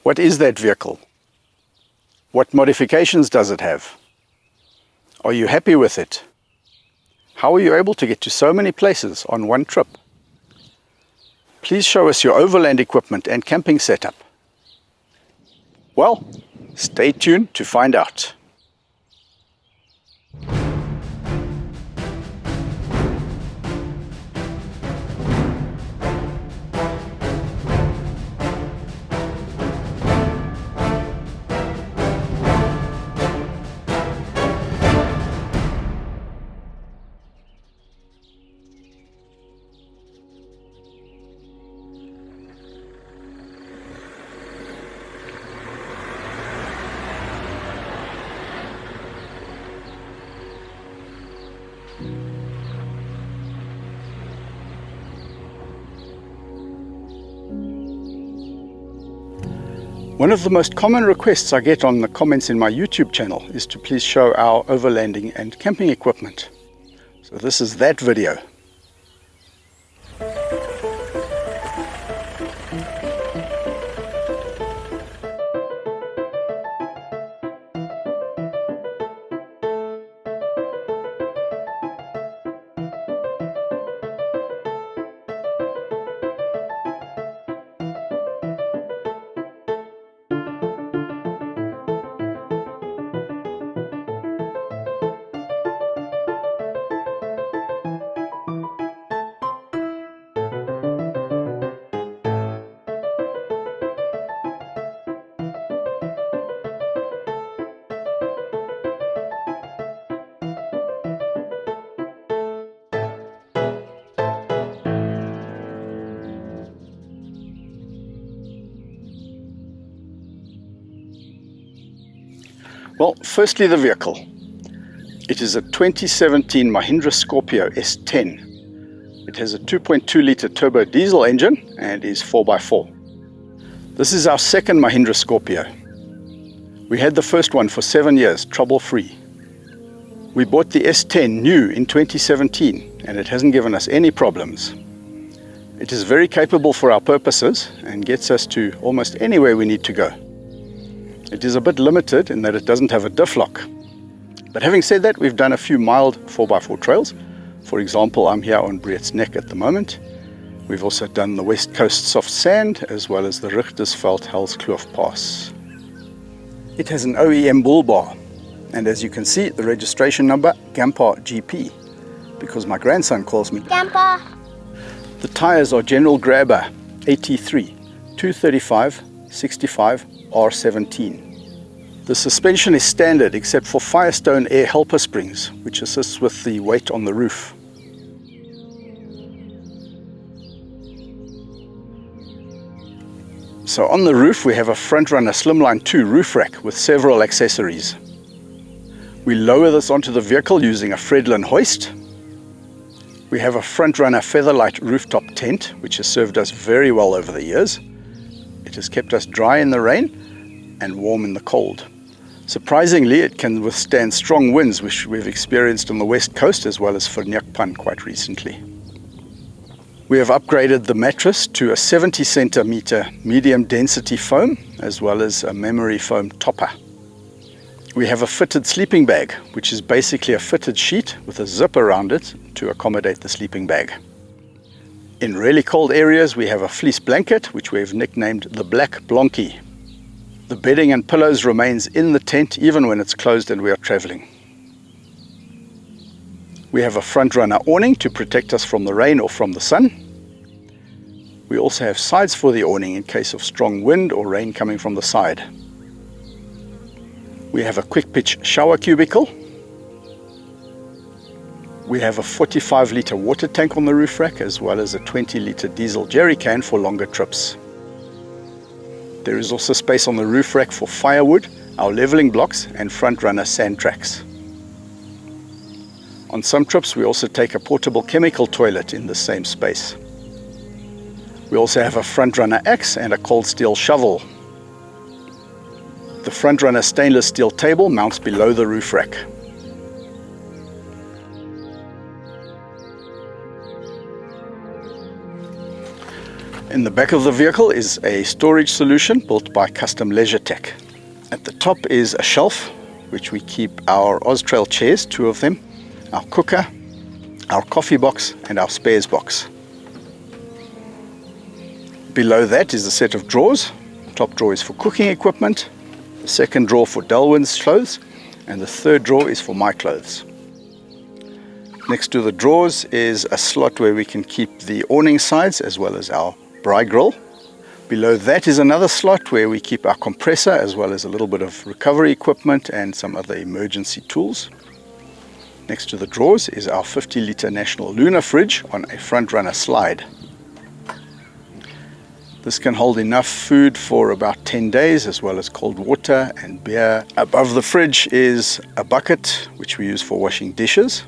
What is that vehicle? What modifications does it have? Are you happy with it? How are you able to get to so many places on one trip? Please show us your overland equipment and camping setup. Well, stay tuned to find out. One of the most common requests I get on the comments in my YouTube channel is to please show our overlanding and camping equipment. So this is that video. Well, firstly the vehicle. It is a 2017 Mahindra Scorpio S10. It has a 2.2 litre turbo diesel engine and is 4x4. This is our second Mahindra Scorpio. We had the first one for 7 years, trouble-free. We bought the S10 new in 2017 and it hasn't given us any problems. It is very capable for our purposes and gets us to almost anywhere we need to go. It is a bit limited in that it doesn't have a diff lock. But having said that, we've done a few mild 4x4 trails. For example, I'm here on Breedt's Neck at the moment. We've also done the West Coast soft sand as well as the Richtersveld Hellskloof Pass. It has an OEM bull bar, and as you can see, the registration number Gampa GP, because my grandson calls me Gampa. The tires are General Grabber 83 235 65 R17. The suspension is standard except for Firestone air helper springs, which assists with the weight on the roof. So on the roof we have a Frontrunner Slimline 2 roof rack with several accessories. We lower this onto the vehicle using a Fredlin hoist. We have a Frontrunner Featherlight rooftop tent, which has served us very well over the years. It has kept us dry in the rain and warm in the cold. Surprisingly, it can withstand strong winds, which we've experienced on the west coast as well as Verniakpan quite recently. We have upgraded the mattress to a 70 centimeter medium density foam as well as a memory foam topper. We have a fitted sleeping bag, which is basically a fitted sheet with a zip around it to accommodate the sleeping bag. In really cold areas we have a fleece blanket, which we've nicknamed the Black Blonkie. The bedding and pillows remains in the tent even when it's closed and we are traveling. We have a Frontrunner awning to protect us from the rain or from the sun. We also have sides for the awning in case of strong wind or rain coming from the side. We have a quick pitch shower cubicle. We have a 45 litre water tank on the roof rack as well as a 20 litre diesel jerry can for longer trips. There is also space on the roof rack for firewood, our levelling blocks and Frontrunner sand tracks. On some trips we also take a portable chemical toilet in the same space. We also have a Frontrunner axe and a cold steel shovel. The Frontrunner stainless steel table mounts below the roof rack. In In the back of the vehicle is a storage solution built by Custom Leisure Tech. At the top is a shelf which we keep our Austrail chairs, 2 of them, our cooker, our coffee box and our spares box. Below that is a set of drawers. The top drawer is for cooking equipment, the second drawer for Delwynne's clothes, and the third drawer is for my clothes. Next to the drawers is a slot where we can keep the awning sides as well as our braai grill. Below that is another slot where we keep our compressor as well as a little bit of recovery equipment and some other emergency tools. Next to the drawers is our 50-litre National Lunar fridge on a front runner slide. This can hold enough food for about 10 days as well as cold water and beer. Above the fridge is a bucket which we use for washing dishes.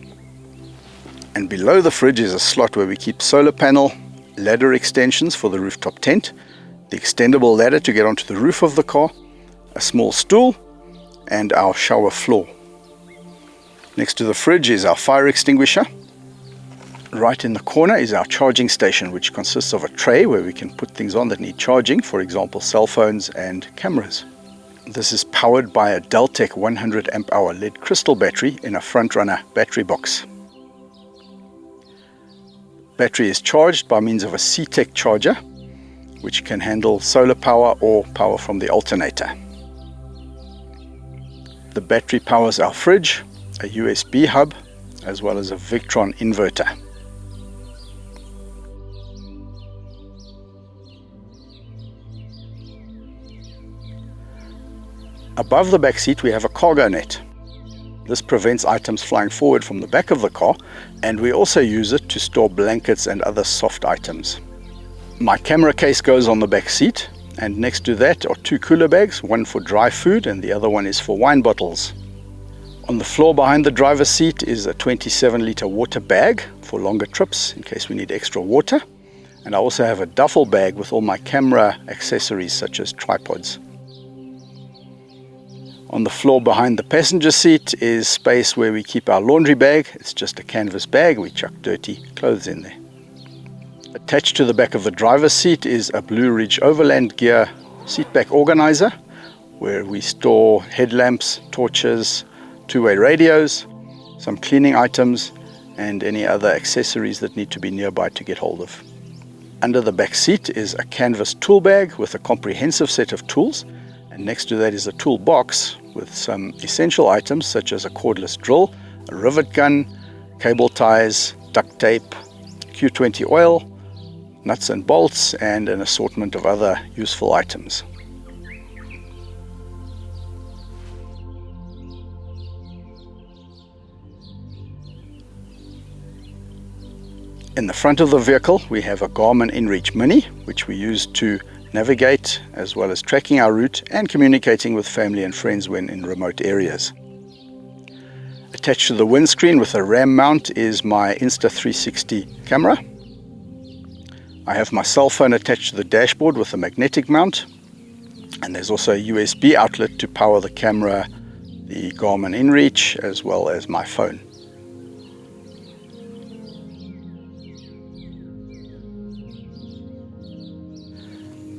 And below the fridge is a slot where we keep solar panel, ladder extensions for the rooftop tent, the extendable ladder to get onto the roof of the car, a small stool and our shower floor. Next to the fridge is our fire extinguisher. Right in the corner is our charging station, which consists of a tray where we can put things on that need charging, for example cell phones and cameras. This is powered by a Deltec 100 amp hour lead crystal battery in a front runner battery box. Battery is charged by means of a C-Tech charger, which can handle solar power or power from the alternator. The battery powers our fridge, a USB hub, as well as a Victron inverter. Above the back seat we have a cargo net. This prevents items flying forward from the back of the car, and we also use it to store blankets and other soft items. My camera case goes on the back seat, and next to that are 2 cooler bags, one for dry food and the other one is for wine bottles. On the floor behind the driver's seat is a 27-litre water bag for longer trips in case we need extra water, and I also have a duffel bag with all my camera accessories such as tripods. On the floor behind the passenger seat is space where we keep our laundry bag. It's just a canvas bag, we chuck dirty clothes in there. Attached to the back of the driver's seat is a Blue Ridge Overland Gear seatback organizer where we store headlamps, torches, 2-way radios, some cleaning items and any other accessories that need to be nearby to get hold of. Under the back seat is a canvas tool bag with a comprehensive set of tools, and next to that is a toolbox with some essential items such as a cordless drill, a rivet gun, cable ties, duct tape, Q20 oil, nuts and bolts, and an assortment of other useful items. In the front of the vehicle we have a Garmin InReach Mini, which we use to navigate as well as tracking our route and communicating with family and friends when in remote areas. Attached to the windscreen with a RAM mount is my Insta360 camera. I have my cell phone attached to the dashboard with a magnetic mount, and there's also a USB outlet to power the camera, the Garmin InReach, as well as my phone.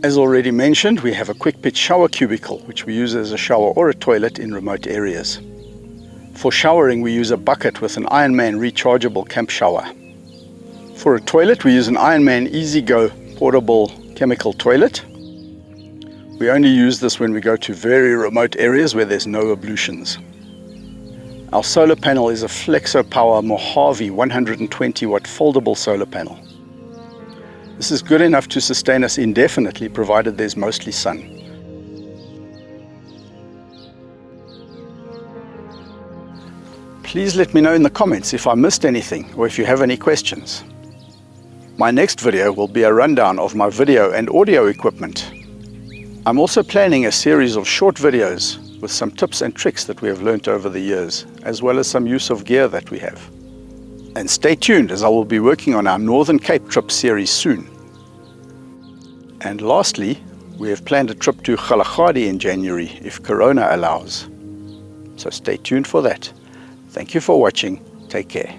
As already mentioned, we have a quick pitch shower cubicle, which we use as a shower or a toilet in remote areas. For showering, we use a bucket with an Ironman rechargeable camp shower. For a toilet, we use an Ironman EasyGo portable chemical toilet. We only use this when we go to very remote areas where there's no ablutions. Our solar panel is a Flexo Power Mojave 120 watt foldable solar panel. This is good enough to sustain us indefinitely, provided there's mostly sun. Please let me know in the comments if I missed anything or if you have any questions. My next video will be a rundown of my video and audio equipment. I'm also planning a series of short videos with some tips and tricks that we have learnt over the years, as well as some use of gear that we have. And stay tuned, as I will be working on our Northern Cape trip series soon. And lastly, we have planned a trip to Galagadi in January if Corona allows. So stay tuned for that. Thank you for watching. Take care.